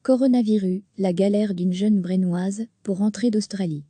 Coronavirus, la galère d'une jeune Brennoise pour rentrer d'Australie.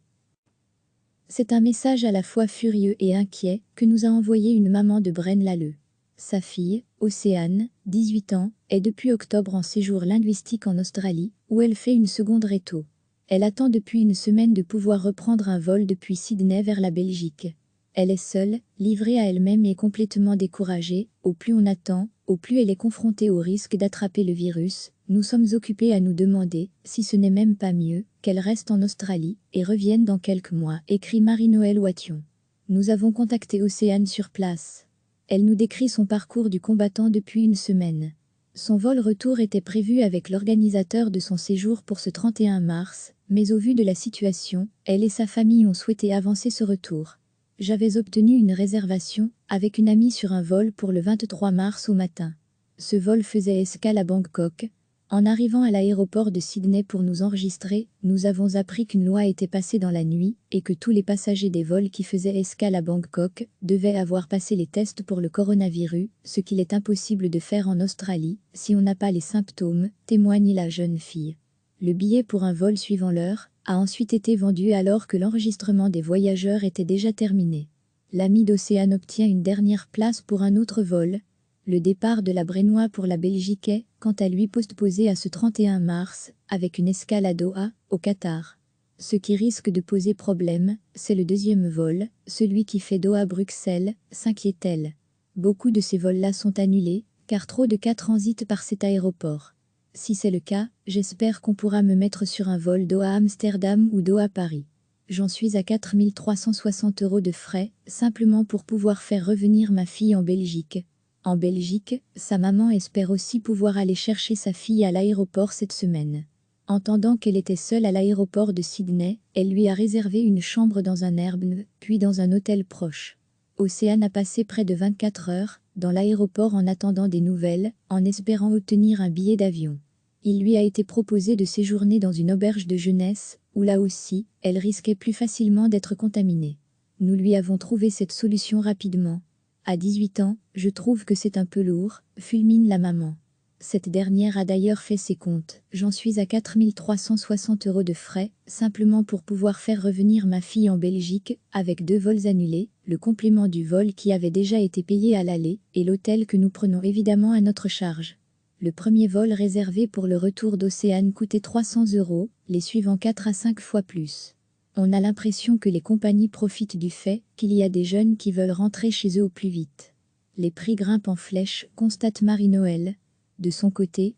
C'est un message à la fois furieux et inquiet que nous a envoyé une maman de Braine-l'Alleud. Sa fille, Océane, 18 ans, est depuis octobre en séjour linguistique en Australie, où elle fait une seconde réto. Elle attend depuis une semaine de pouvoir reprendre un vol depuis Sydney vers la Belgique. Elle est seule, livrée à elle-même et complètement découragée. Au plus on attend, au plus elle est confrontée au risque d'attraper le virus. Nous sommes occupés à nous demander, si ce n'est même pas mieux, qu'elle reste en Australie et revienne dans quelques mois, écrit Marie-Noëlle Wattion. Nous avons contacté Océane sur place. Elle nous décrit son parcours du combattant depuis une semaine. Son vol retour était prévu avec l'organisateur de son séjour pour ce 31 mars, mais au vu de la situation, elle et sa famille ont souhaité avancer ce retour. J'avais obtenu une réservation avec une amie sur un vol pour le 23 mars au matin. Ce vol faisait escale à Bangkok. En arrivant à l'aéroport de Sydney pour nous enregistrer, nous avons appris qu'une loi était passée dans la nuit et que tous les passagers des vols qui faisaient escale à Bangkok devaient avoir passé les tests pour le coronavirus, ce qu'il est impossible de faire en Australie si on n'a pas les symptômes, témoigne la jeune fille. Le billet pour un vol suivant l'heure a ensuite été vendu alors que l'enregistrement des voyageurs était déjà terminé. L'ami d'Océane obtient une dernière place pour un autre vol. Le départ de la Brennoise pour la Belgique est, quant à lui, postposé à ce 31 mars, avec une escale à Doha, au Qatar. Ce qui risque de poser problème, c'est le deuxième vol, celui qui fait Doha-Bruxelles, s'inquiète-t-elle. Beaucoup de ces vols-là sont annulés, car trop de cas transitent par cet aéroport. Si c'est le cas, j'espère qu'on pourra me mettre sur un vol Doha-Amsterdam ou Doha-Paris. J'en suis à 4 360 € de frais, simplement pour pouvoir faire revenir ma fille en Belgique. En Belgique, sa maman espère aussi pouvoir aller chercher sa fille à l'aéroport cette semaine. Entendant qu'elle était seule à l'aéroport de Sydney, elle lui a réservé une chambre dans un Airbnb, puis dans un hôtel proche. Océane a passé près de 24 heures dans l'aéroport en attendant des nouvelles, en espérant obtenir un billet d'avion. Il lui a été proposé de séjourner dans une auberge de jeunesse, où là aussi, elle risquait plus facilement d'être contaminée. Nous lui avons trouvé cette solution rapidement. À 18 ans, je trouve que c'est un peu lourd, fulmine la maman. Cette dernière a d'ailleurs fait ses comptes. J'en suis à 4 360 € de frais, simplement pour pouvoir faire revenir ma fille en Belgique, avec 2 vols annulés, le complément du vol qui avait déjà été payé à l'aller, et l'hôtel que nous prenons évidemment à notre charge. Le premier vol réservé pour le retour d'Océane coûtait 300 €, les suivants 4 à 5 fois plus. On a l'impression que les compagnies profitent du fait qu'il y a des jeunes qui veulent rentrer chez eux au plus vite. Les prix grimpent en flèche, constate Marie-Noëlle. De son côté,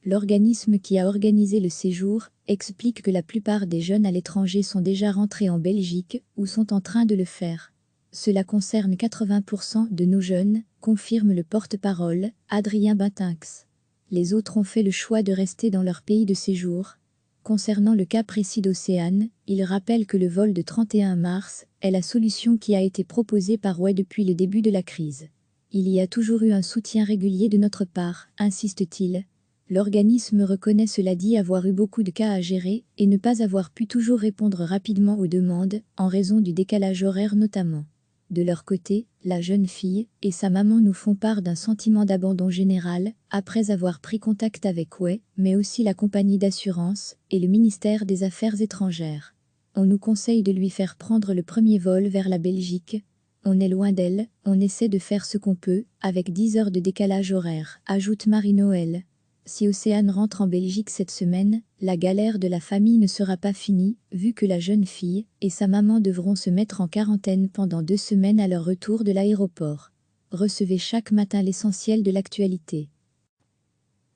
l'organisme qui a organisé le séjour, explique que la plupart des jeunes à l'étranger sont déjà rentrés en Belgique ou sont en train de le faire. Cela concerne 80% de nos jeunes, confirme le porte-parole, Adrien Batinx. Les autres ont fait le choix de rester dans leur pays de séjour. Concernant le cas précis d'Océane, il rappelle que le vol de 31 mars est la solution qui a été proposée par depuis le début de la crise. Il y a toujours eu un soutien régulier de notre part, insiste-t-il. L'organisme reconnaît cela dit avoir eu beaucoup de cas à gérer et ne pas avoir pu toujours répondre rapidement aux demandes, en raison du décalage horaire notamment. De leur côté, la jeune fille et sa maman nous font part d'un sentiment d'abandon général, après avoir pris contact avec mais aussi la compagnie d'assurance et le ministère des Affaires étrangères. On nous conseille de lui faire prendre le premier vol vers la Belgique. On est loin d'elle, on essaie de faire ce qu'on peut, avec 10 heures de décalage horaire, ajoute Marie-Noëlle. Si Océane rentre en Belgique cette semaine, la galère de la famille ne sera pas finie, vu que la jeune fille et sa maman devront se mettre en quarantaine pendant 2 semaines à leur retour de l'aéroport. Recevez chaque matin l'essentiel de l'actualité.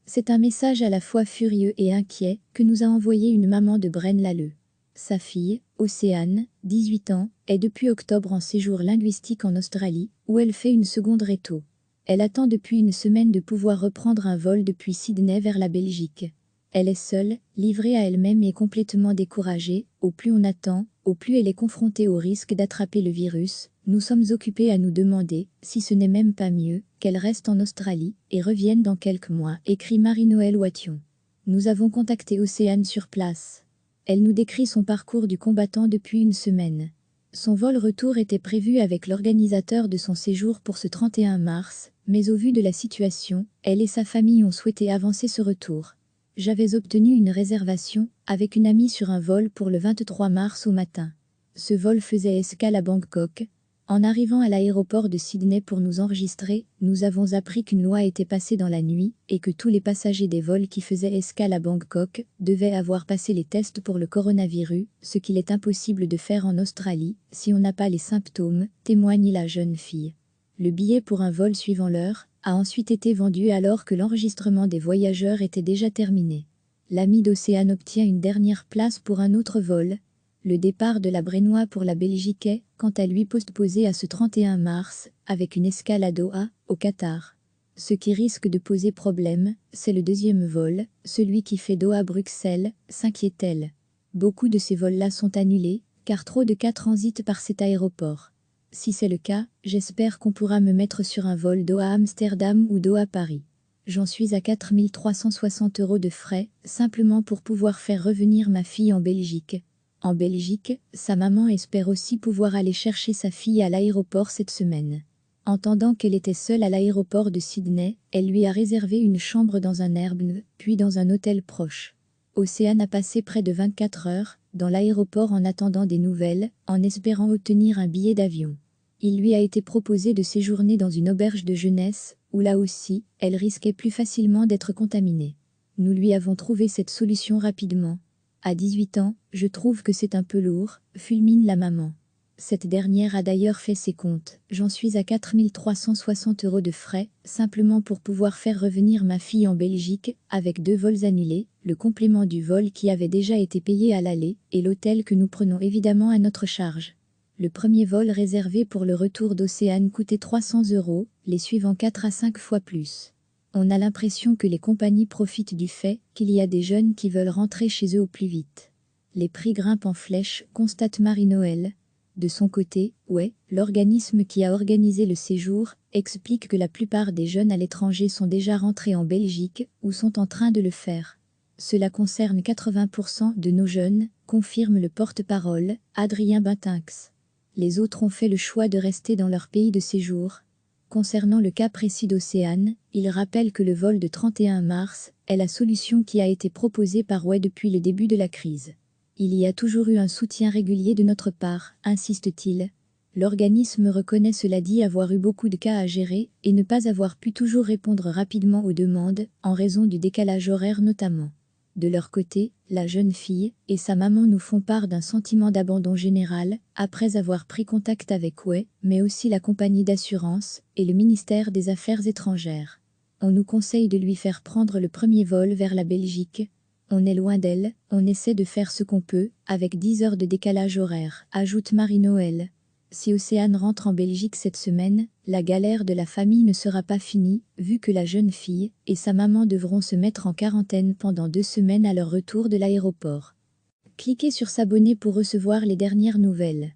C'est un message à la fois furieux et inquiet que nous a envoyé une maman de Braine-l'Alleud. Sa fille, Océane, 18 ans, est depuis octobre en séjour linguistique en Australie, où elle fait une seconde réto. Elle attend depuis une semaine de pouvoir reprendre un vol depuis Sydney vers la Belgique. Elle est seule, livrée à elle-même et complètement découragée. Au plus on attend, au plus elle est confrontée au risque d'attraper le virus. Nous sommes occupés à nous demander, si ce n'est même pas mieux, qu'elle reste en Australie et revienne dans quelques mois, écrit Marie-Noëlle Wattion. Nous avons contacté Océane sur place. Elle nous décrit son parcours du combattant depuis une semaine. Son vol retour était prévu avec l'organisateur de son séjour pour ce 31 mars, mais au vu de la situation, elle et sa famille ont souhaité avancer ce retour. J'avais obtenu une réservation avec une amie sur un vol pour le 23 mars au matin. Ce vol faisait escale à Bangkok. En arrivant à l'aéroport de Sydney pour nous enregistrer, nous avons appris qu'une loi était passée dans la nuit et que tous les passagers des vols qui faisaient escale à Bangkok devaient avoir passé les tests pour le coronavirus, ce qu'il est impossible de faire en Australie si on n'a pas les symptômes, témoigne la jeune fille. Le billet pour un vol suivant l'heure a ensuite été vendu alors que l'enregistrement des voyageurs était déjà terminé. L'ami d'Océane obtient une dernière place pour un autre vol. Le départ de la Brennois pour la Belgique est, quant à lui, postposé à ce 31 mars, avec une escale à Doha, au Qatar. Ce qui risque de poser problème, c'est le deuxième vol, celui qui fait Doha-Bruxelles, s'inquiète-t-elle. Beaucoup de ces vols-là sont annulés, car trop de cas transitent par cet aéroport. Si c'est le cas, j'espère qu'on pourra me mettre sur un vol Doha-Amsterdam ou Doha-Paris. J'en suis à 4 360 € de frais, simplement pour pouvoir faire revenir ma fille en Belgique. En Belgique, sa maman espère aussi pouvoir aller chercher sa fille à l'aéroport cette semaine. Entendant qu'elle était seule à l'aéroport de Sydney, elle lui a réservé une chambre dans un Airbnb, puis dans un hôtel proche. Océane a passé près de 24 heures dans l'aéroport en attendant des nouvelles, en espérant obtenir un billet d'avion. Il lui a été proposé de séjourner dans une auberge de jeunesse, où là aussi, elle risquait plus facilement d'être contaminée. Nous lui avons trouvé cette solution rapidement. À 18 ans, je trouve que c'est un peu lourd, fulmine la maman. Cette dernière a d'ailleurs fait ses comptes. J'en suis à 4 360 € de frais, simplement pour pouvoir faire revenir ma fille en Belgique, avec 2 vols annulés, le complément du vol qui avait déjà été payé à l'aller, et l'hôtel que nous prenons évidemment à notre charge. Le premier vol réservé pour le retour d'Océane coûtait 300 €, les suivants 4 à 5 fois plus. On a l'impression que les compagnies profitent du fait qu'il y a des jeunes qui veulent rentrer chez eux au plus vite. Les prix grimpent en flèche, constate Marie-Noël. De son côté, l'organisme qui a organisé le séjour, explique que la plupart des jeunes à l'étranger sont déjà rentrés en Belgique ou sont en train de le faire. Cela concerne 80% de nos jeunes, confirme le porte-parole, Adrien Bintinx. Les autres ont fait le choix de rester dans leur pays de séjour. Concernant le cas précis d'Océane, il rappelle que le vol de 31 mars est la solution qui a été proposée par depuis le début de la crise. Il y a toujours eu un soutien régulier de notre part, insiste-t-il. L'organisme reconnaît cela dit avoir eu beaucoup de cas à gérer et ne pas avoir pu toujours répondre rapidement aux demandes, en raison du décalage horaire notamment. De leur côté, la jeune fille et sa maman nous font part d'un sentiment d'abandon général, après avoir pris contact avec mais aussi la compagnie d'assurance et le ministère des Affaires étrangères. On nous conseille de lui faire prendre le premier vol vers la Belgique. On est loin d'elle, on essaie de faire ce qu'on peut, avec 10 heures de décalage horaire, ajoute Marie-Noël. Si Océane rentre en Belgique cette semaine, la galère de la famille ne sera pas finie, vu que la jeune fille et sa maman devront se mettre en quarantaine pendant 2 semaines à leur retour de l'aéroport. Cliquez sur s'abonner pour recevoir les dernières nouvelles.